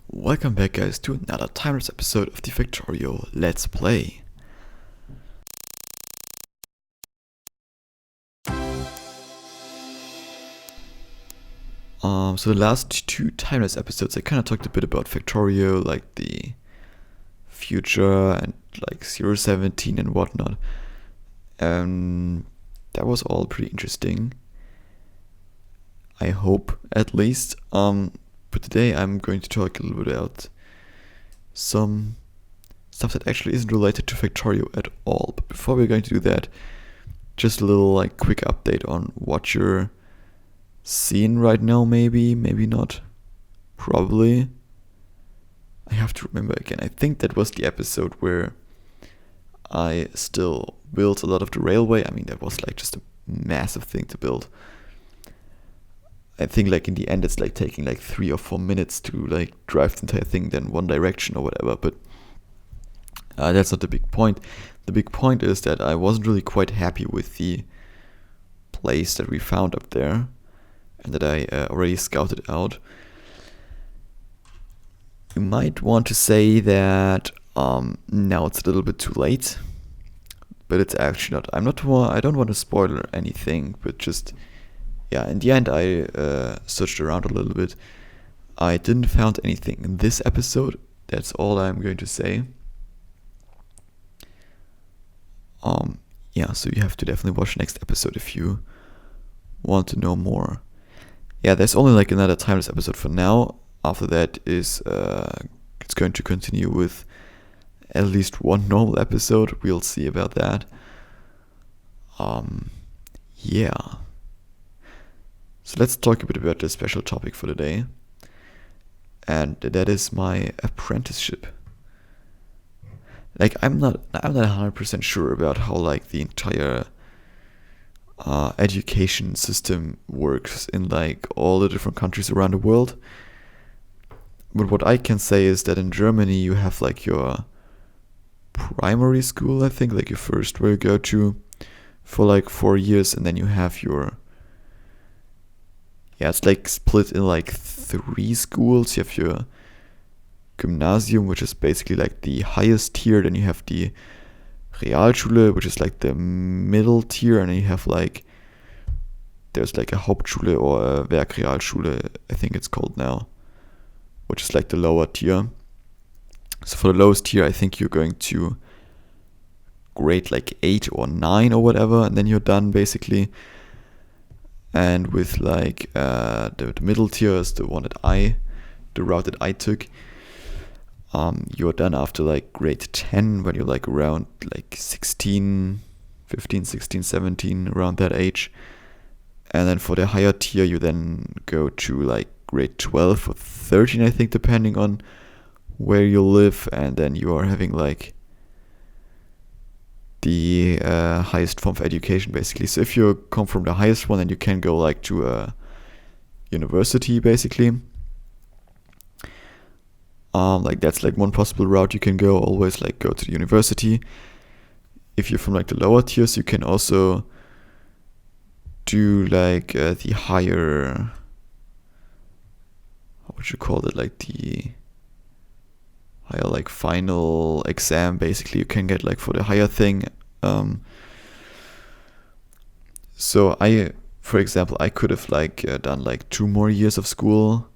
Welcome back, guys, to another timeless episode of the Factorio Let's Play. So the last two timeless episodes, I kind of talked a bit about Factorio, like the future and like 017 and whatnot. That was all pretty interesting. I hope, at least. But today I'm going to talk a little bit about some stuff that actually isn't related to Factorio at all. But before we're going to do that, just a little like quick update on what you're seeing right now, maybe not, probably. I have to remember again. I think that was the episode where I still built a lot of the railway. I mean, that was like just a massive thing to build. I think like in the end it's like taking like 3 or 4 minutes to like drive the entire thing then one direction or whatever, but that's not the big point. The big point is that I wasn't really quite happy with the place that we found up there and that I already scouted out. You might want to say that now it's a little bit too late, but it's actually not. I don't want to spoil anything, but just in the end I searched around a little bit. I didn't find anything in this episode. That's all I'm going to say. So you have to definitely watch the next episode if you want to know more. There's only like another timeless episode for now. After that is it's going to continue with at least one normal episode. We'll see about that. So let's talk a bit about the special topic for today, and that is my apprenticeship. Like I'm not 100% sure about how like the entire education system works in like all the different countries around the world. But what I can say is that in Germany you have like your primary school, I think, like your first where you go to for like 4 years, and then you have your it's like split in like 3 schools. You have your Gymnasium, which is basically like the highest tier. Then you have the Realschule, which is like the middle tier. And then you have like, there's like a Hauptschule or a Werkrealschule, I think it's called now, which is like the lower tier. So for the lowest tier, I think you're going to grade like 8 or 9 or whatever. And then you're done basically. And with like the middle tier is the route that I took. You're done after like grade 10 when you're like around like 15, 16, 17, around that age. And then for the higher tier, you then go to like grade 12 or 13, I think, depending on where you live. And then you are having like the highest form of education, basically. So if you come from the highest one, then you can go like to a university, basically. Like that's like one possible route you can go. Always like go to the university. If you're from like the lower tiers, you can also do like the higher, how would you call it, like the higher like final exam, basically. You can get like for the higher thing. So for example, I could have like done like 2 more years of school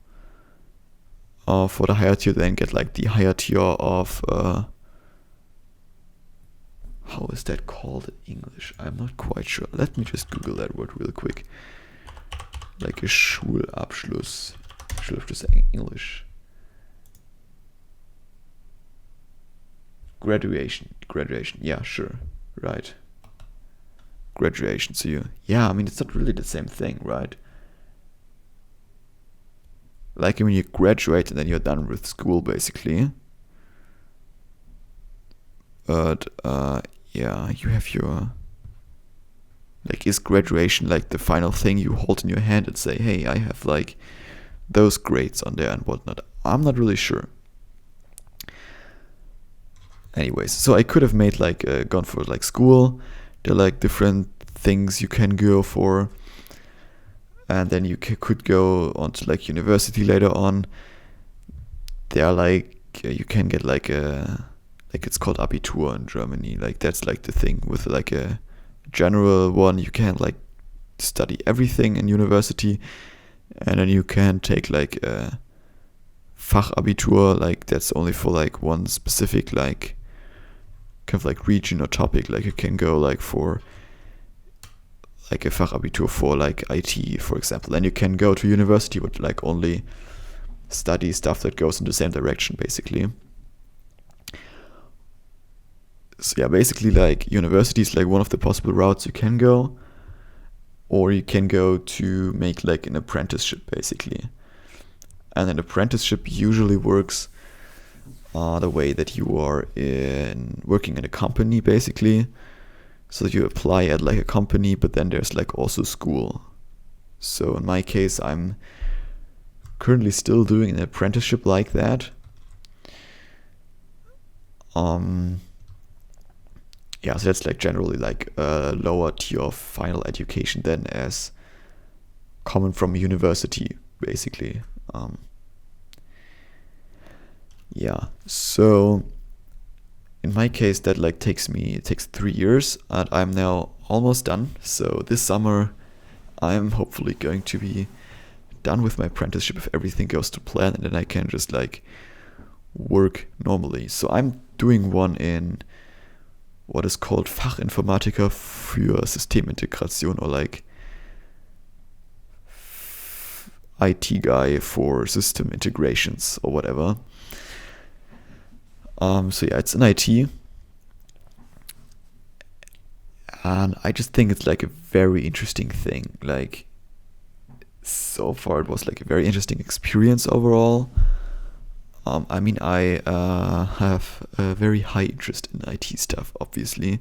for the higher tier, then get like the higher tier of how is that called in English? I'm not quite sure. Let me just Google that word real quick. Like a Schulabschluss. Schulabschluss in English. Graduation. Yeah, sure. Right. Graduation. So I mean, it's not really the same thing, right? Like when you graduate and then you're done with school, basically. But you have your, like, is graduation like the final thing you hold in your hand and say, hey, I have like those grades on there and whatnot? I'm not really sure. Anyways, so I could have made like gone for like school. There are like different things you can go for, and then you could go on to like university later on. they are like you can get like it's called Abitur in Germany. Like that's like the thing with like a general one. You can like study everything in university, and then you can take like a Fachabitur. Like that's only for like one specific like kind of like region or topic. Like you can go like for like a Fachabitur for like IT, for example. And you can go to university but like only study stuff that goes in the same direction, basically. So yeah, basically like university is like one of the possible routes you can go, or you can go to make like an apprenticeship, basically. And an apprenticeship usually works the way that you are working in a company, basically. So you apply at like a company, but then there's like also school. So in my case, I'm currently still doing an apprenticeship like that. Yeah, so that's like generally like a lower tier of final education than as common from a university, basically. Yeah, so in my case that like takes 3 years, and I'm now almost done. So this summer I'm hopefully going to be done with my apprenticeship if everything goes to plan, and then I can just like work normally. So I'm doing one in what is called Fachinformatiker für Systemintegration, or like IT guy for system integrations or whatever. So yeah, it's in IT, and I just think it's like a very interesting thing. Like so far, it was like a very interesting experience overall. I mean, I have a very high interest in IT stuff, obviously,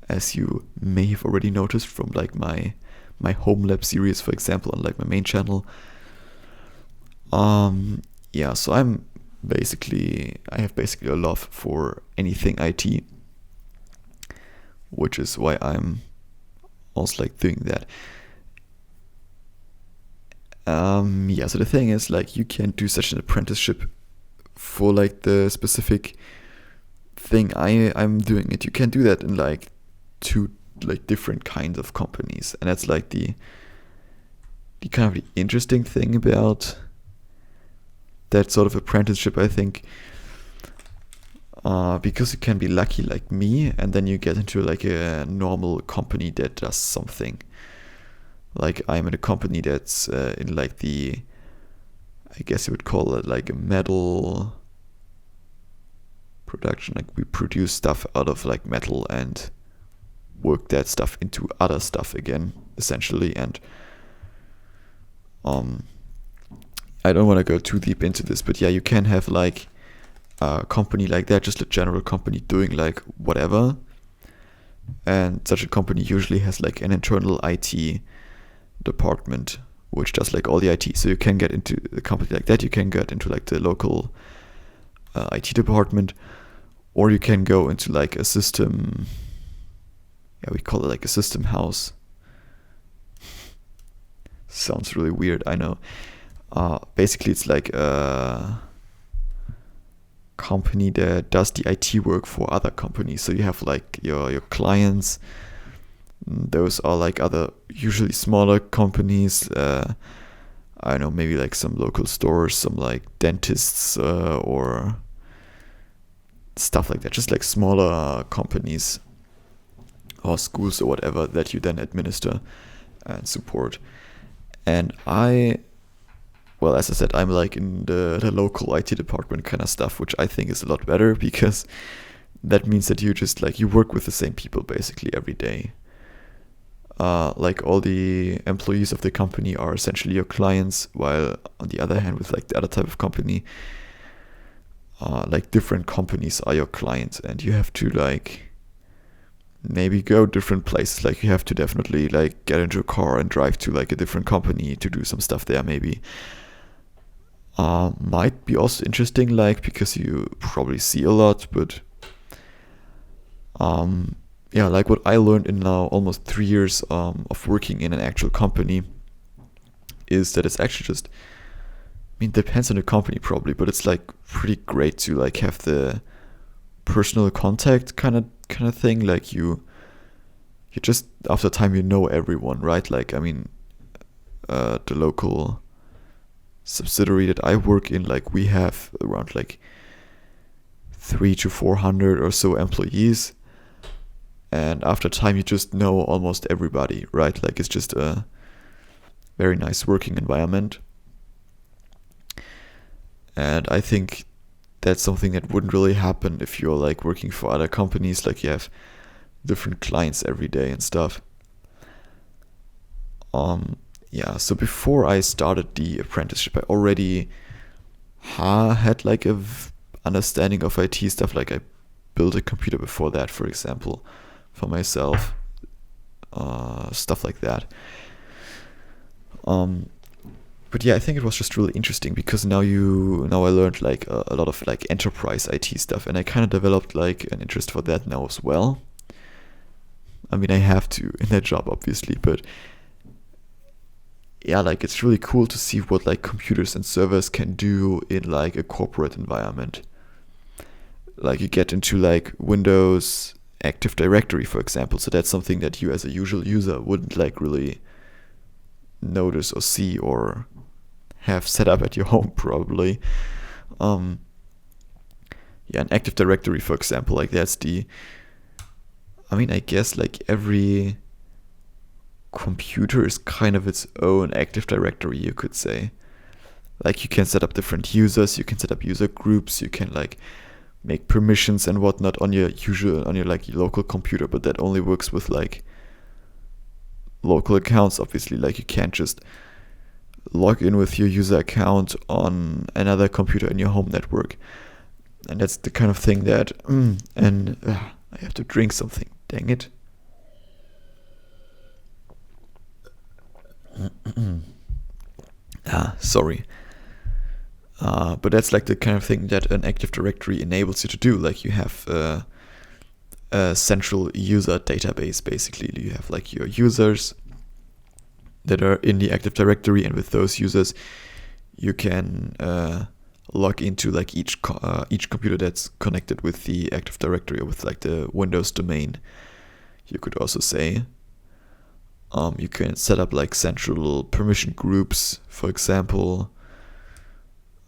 as you may have already noticed from like my home lab series, for example, on like my main channel. Yeah, so I have basically a love for anything IT, which is why I'm also like doing that. Yeah, so the thing is like you can do such an apprenticeship for like the specific thing I'm doing it. You can do that in like 2 like different kinds of companies, and that's like the kind of the interesting thing about that sort of apprenticeship, I think, because you can be lucky like me, and then you get into like a normal company that does something. Like I'm in a company that's in like I guess you would call it like a metal production. Like we produce stuff out of like metal and work that stuff into other stuff again, essentially. And I don't want to go too deep into this, but yeah, you can have like a company like that, just a general company doing like whatever. And such a company usually has like an internal IT department which does like all the IT. So you can get into a company like that, you can get into like the local IT department, or you can go into like a system, we call it like a system house. Sounds really weird, I know. Basically it's like a company that does the IT work for other companies. So you have like your clients. Those are like other usually smaller companies. I don't know, maybe like some local stores, some like dentists or stuff like that. Just like smaller companies or schools or whatever that you then administer and support. And well, as I said, I'm like in the local IT department kind of stuff, which I think is a lot better, because that means that you just like you work with the same people basically every day. Like all the employees of the company are essentially your clients, while on the other hand, with like the other type of company, like different companies are your clients, and you have to like maybe go different places. Like you have to definitely like get into a car and drive to like a different company to do some stuff there, maybe. Might be also interesting, like, because you probably see a lot, but yeah, like what I learned in now almost 3 years of working in an actual company is that it's actually just mean, depends on the company probably, but it's like pretty great to like have the personal contact kind of thing. Like you just after time you know everyone, right? Like I mean, the local subsidiary that I work in, like we have around like 300 to 400 or so employees, and after time you just know almost everybody, right? Like it's just a very nice working environment. And I think that's something that wouldn't really happen if you're like working for other companies, like you have different clients every day and stuff. Yeah, so before I started the apprenticeship, I already had like a understanding of IT stuff. Like I built a computer before that, for example, for myself, stuff like that. But yeah, I think it was just really interesting because now I learned like a lot of like enterprise IT stuff, and I kind of developed like an interest for that now as well. I mean, I have to in that job, obviously, but yeah, like it's really cool to see what like computers and servers can do in like a corporate environment. Like you get into like Windows Active Directory, for example, so that's something that you as a usual user wouldn't like really notice or see or have set up at your home probably. Yeah, an Active Directory, for example, like that's I guess like every computer is kind of its own Active Directory, you could say. Like you can set up different users, you can set up user groups, you can like make permissions and whatnot on your like local computer, but that only works with like local accounts, obviously. Like you can't just log in with your user account on another computer in your home network. And that's the kind of thing that I have to drink something, dang it. Sorry. But that's like the kind of thing that an Active Directory enables you to do. Like you have a central user database, basically. You have like your users that are in the Active Directory, and with those users you can log into like each computer that's connected with the Active Directory, or with like the Windows domain, you could also say. You can set up like central permission groups, for example.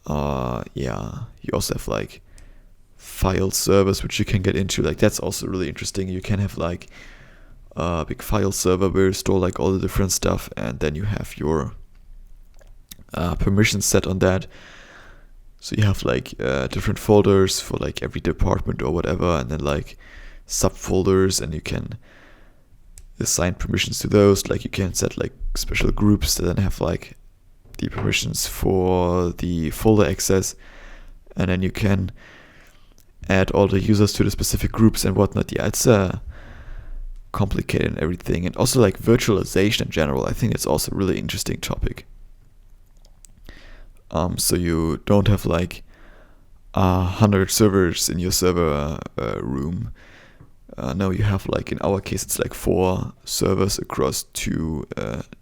You also have like file servers which you can get into. Like that's also really interesting. You can have like a big file server where you store like all the different stuff, and then you have your permissions set on that. So you have like different folders for like every department or whatever, and then like subfolders, and you can assign permissions to those. Like you can set like special groups that then have like the permissions for the folder access, and then you can add all the users to the specific groups and whatnot. Yeah, it's complicated and everything. And also like virtualization in general, I think it's also a really interesting topic. So you don't have like 100 servers in your server room. No, you have like, in our case, it's like 4 servers across 2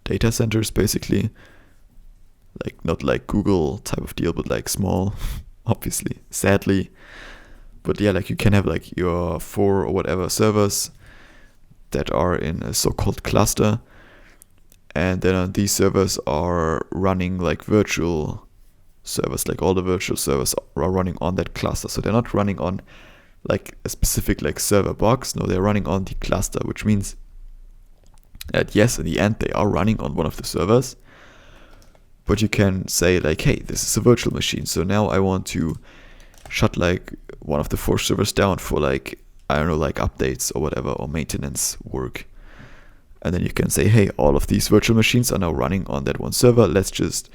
data centers, basically. Like not like Google type of deal, but like small, obviously, sadly. But yeah, like you can have like your 4 or whatever servers that are in a so-called cluster, and then these servers are running like virtual servers. Like all the virtual servers are running on that cluster, so they're not running on like a specific like server box. No, they're running on the cluster, which means that yes, in the end they are running on one of the servers, but you can say like, hey, this is a virtual machine, so now I want to shut like one of the 4 servers down for like, I don't know, like updates or whatever, or maintenance work. And then you can say, hey, all of these virtual machines are now running on that one server, let's just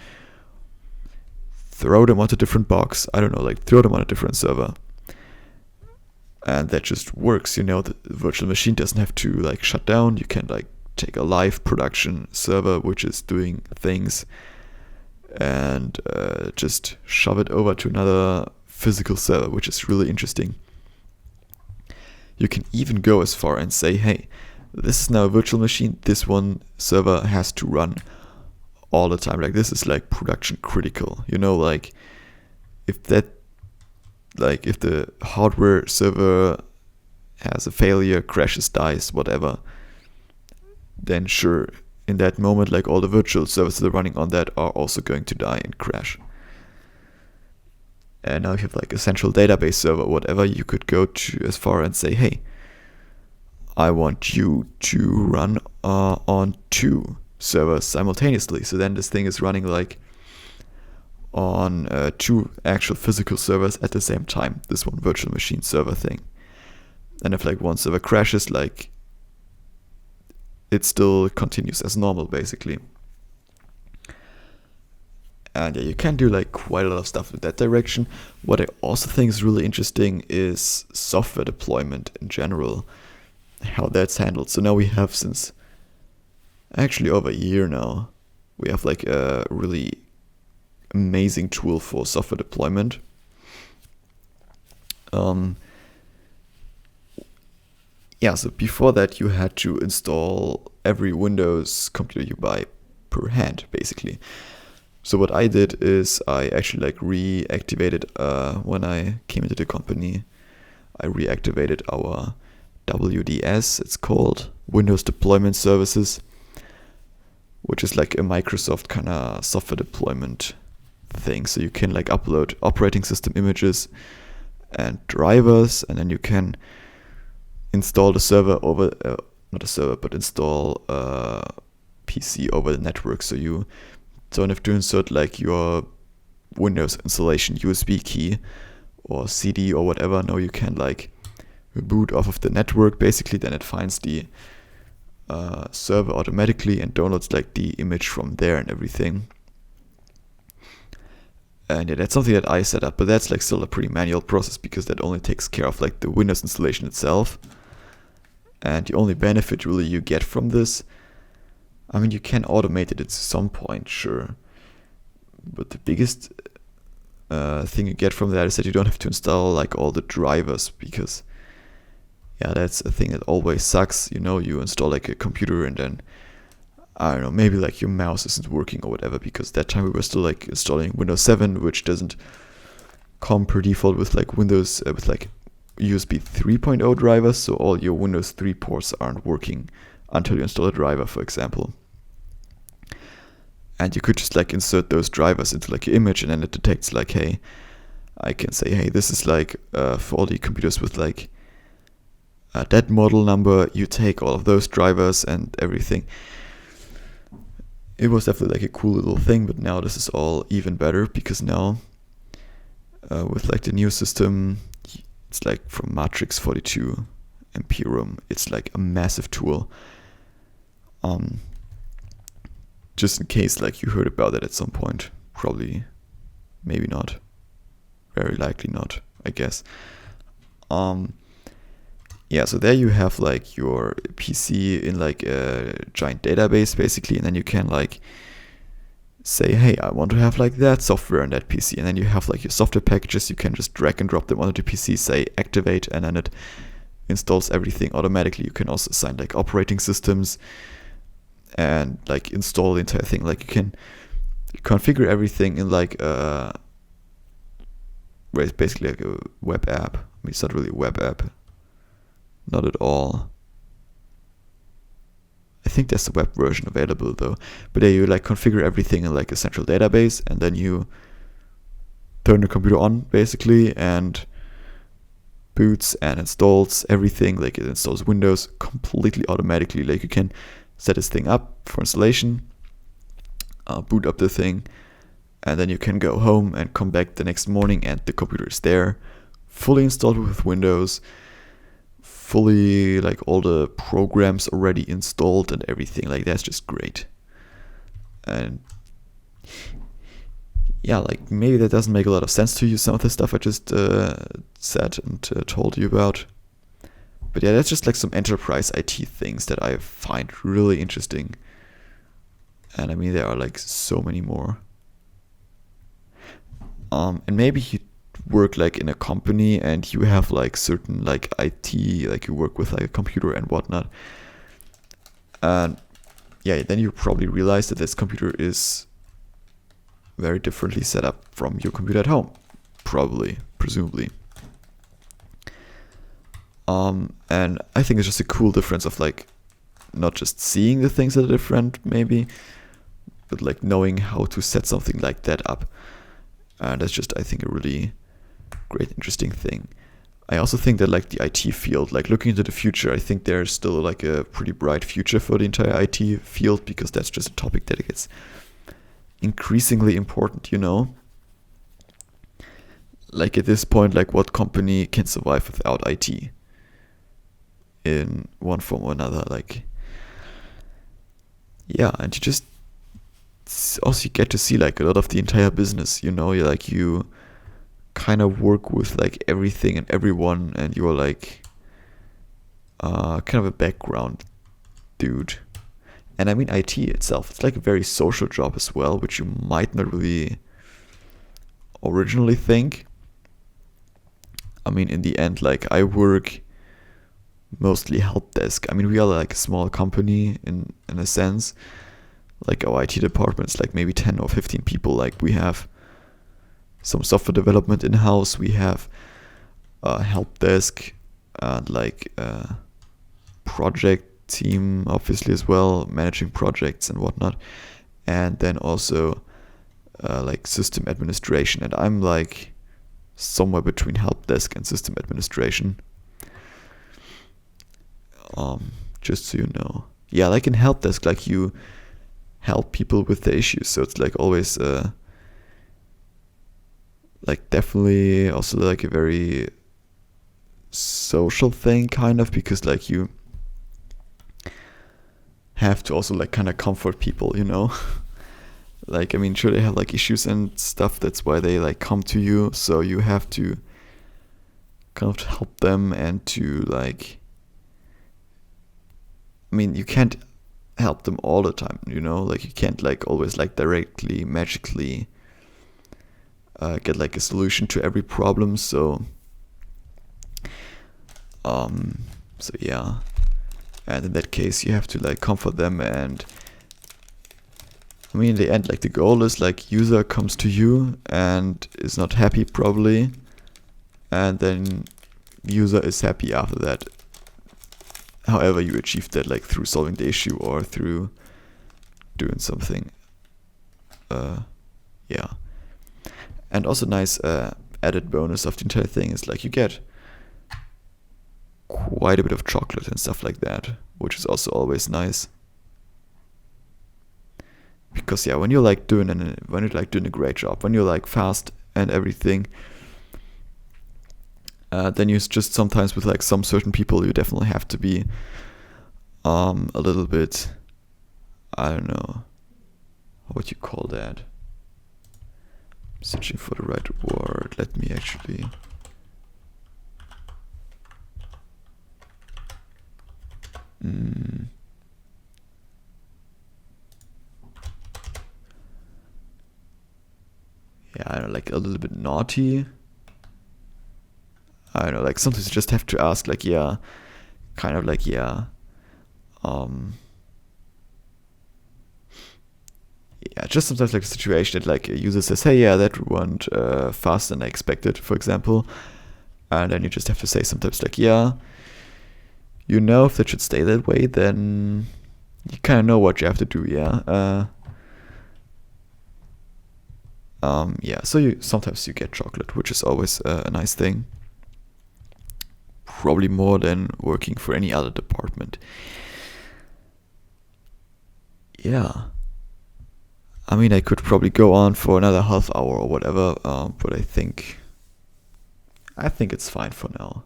throw them onto a different box, I don't know, like throw them on a different server. And that just works, the virtual machine doesn't have to like shut down. You can like take a live production server which is doing things and just shove it over to another physical server, which is really interesting. You can even go as far and say, hey, this is now a virtual machine, this one server has to run all the time. Like this is like production critical, you know, like if that, like if the hardware server has a failure, crashes, dies, whatever, then sure, in that moment, like all the virtual servers that are running on that are also going to die and crash. And now you have like a central database server, whatever, you could go to as far and say, hey, I want you to run on 2 servers simultaneously. So then this thing is running like on 2 actual physical servers at the same time, this one virtual machine server thing. And if like one server crashes, like it still continues as normal basically. And yeah, you can do like quite a lot of stuff in that direction. What I also think is really interesting is software deployment in general, how that's handled. So now we have, since actually over a year now, we have like a really amazing tool for software deployment. Yeah, so before that you had to install every Windows computer you buy per hand, basically. So what I did is I actually like reactivated, when I came into the company, I reactivated our WDS, it's called Windows Deployment Services, which is like a Microsoft kind of software deployment thing. So you can like upload operating system images and drivers, and then you can install the server over, not a server, but install a PC over the network. So you don't have to insert like your Windows installation USB key or CD or whatever. No, you can like boot off of the network basically, then it finds the server automatically and downloads like the image from there and everything. And yeah, that's something that I set up, but that's like still a pretty manual process because that only takes care of like the Windows installation itself. And the only benefit really you get from this, I mean, you can automate it at some point, sure, but the biggest thing you get from that is that you don't have to install like all the drivers, because yeah, that's a thing that always sucks. You know, you install like a computer and then, I don't know, maybe like your mouse isn't working or whatever, because that time we were still like installing Windows 7, which doesn't come per default with like Windows, with like USB 3.0 drivers, so all your Windows 3 ports aren't working until you install a driver, for example. And you could just like insert those drivers into like your image, and then it detects like, hey, I can say, hey, this is like for all the computers with like that model number, you take all of those drivers and everything. It was definitely like a cool little thing, but now this is all even better, because now with like the new system, it's like from Matrix 42 Imperium, it's like a massive tool. Just in case like you heard about it at some point, probably, maybe not, very likely not, I guess. Yeah, so there you have like your PC in like a giant database basically, and then you can like say, hey, I want to have like that software on that PC, and then you have like your software packages, you can just drag and drop them onto the PC, say activate, and then it installs everything automatically. You can also assign like operating systems and like install the entire thing. Like you can configure everything in like where it's basically like a web app. I mean, it's not really a web app. Not at all. I think there's a web version available though. But there you like configure everything in like a central database, and then you turn the computer on basically and boots and installs everything. Like it installs Windows completely automatically. Like you can set this thing up for installation, boot up the thing, and then you can go home and come back the next morning and the computer is there, fully installed with Windows, fully like all the programs already installed and everything. Like that's just great. And yeah, like maybe that doesn't make a lot of sense to you, some of the stuff I just said and told you about. But yeah, that's just like some enterprise IT things that I find really interesting. And I mean, there are like so many more. And maybe you work like in a company and you have like certain like IT, like you work with like a computer and whatnot. And yeah, then you probably realize that this computer is very differently set up from your computer at home, probably, presumably. And I think it's just a cool difference of like not just seeing the things that are different maybe, but like knowing how to set something like that up. And that's just, I think, a really great, interesting thing. I also think that like the IT field, like looking into the future, I think there's still like a pretty bright future for the entire IT field, because that's just a topic that gets increasingly important, you know? Like at this point, like what company can survive without IT in one form or another? Like, yeah, and you just also get to see like a lot of the entire business, you know? You kind of work with like everything and everyone, and you're like kind of a background dude. And I mean, IT itself, it's like a very social job as well, which you might not really originally think. I mean, in the end, like I work mostly help desk. I mean, we are like a small company in a sense. Like our IT department is like maybe 10 or 15 people. Like we have some software development in-house, we have a help desk, and like a project team obviously as well, managing projects and whatnot, and then also like system administration. And I'm like somewhere between help desk and system administration, just so you know. Yeah, like in help desk, like you help people with their issues, so it's like always like definitely also like a very social thing, kind of, because like you have to also like kind of comfort people, you know? Like, I mean, sure, they have like issues and stuff, that's why they like come to you, so you have to kind of help them, and to like, I mean, you can't help them all the time, you know? Like you can't like always like directly magically get like a solution to every problem. So yeah, and in that case you have to like comfort them. And I mean, in the end, like the goal is like user comes to you and is not happy probably, and then user is happy after that. However you achieve that, like through solving the issue or through doing something. Yeah. And also nice added bonus of the entire thing is like you get quite a bit of chocolate and stuff like that, which is also always nice. Because yeah, when you're like doing a great job, when you're like fast and everything, then you just sometimes with like some certain people you definitely have to be a little bit, I don't know what you call that. Searching for the right word. Let me actually. Yeah, I don't know, like a little bit naughty. I don't know, like sometimes you just have to ask, like, yeah, kind of like, yeah. Yeah, just sometimes like a situation that like a user says, hey, yeah, that went faster than I expected, for example. And then you just have to say sometimes like, yeah, you know, if that should stay that way, then you kind of know what you have to do, yeah. Yeah, so sometimes you get chocolate, which is always a nice thing. Probably more than working for any other department. Yeah. I mean, I could probably go on for another half hour or whatever, but I think it's fine for now.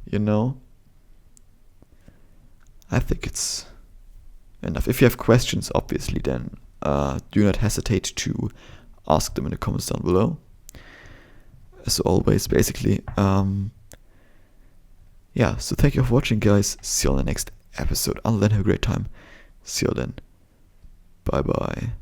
You know? I think it's enough. If you have questions, obviously, then do not hesitate to ask them in the comments down below. As always, basically. Yeah, so thank you for watching, guys. See you on the next episode. Until then, have a great time. See you then. Bye bye.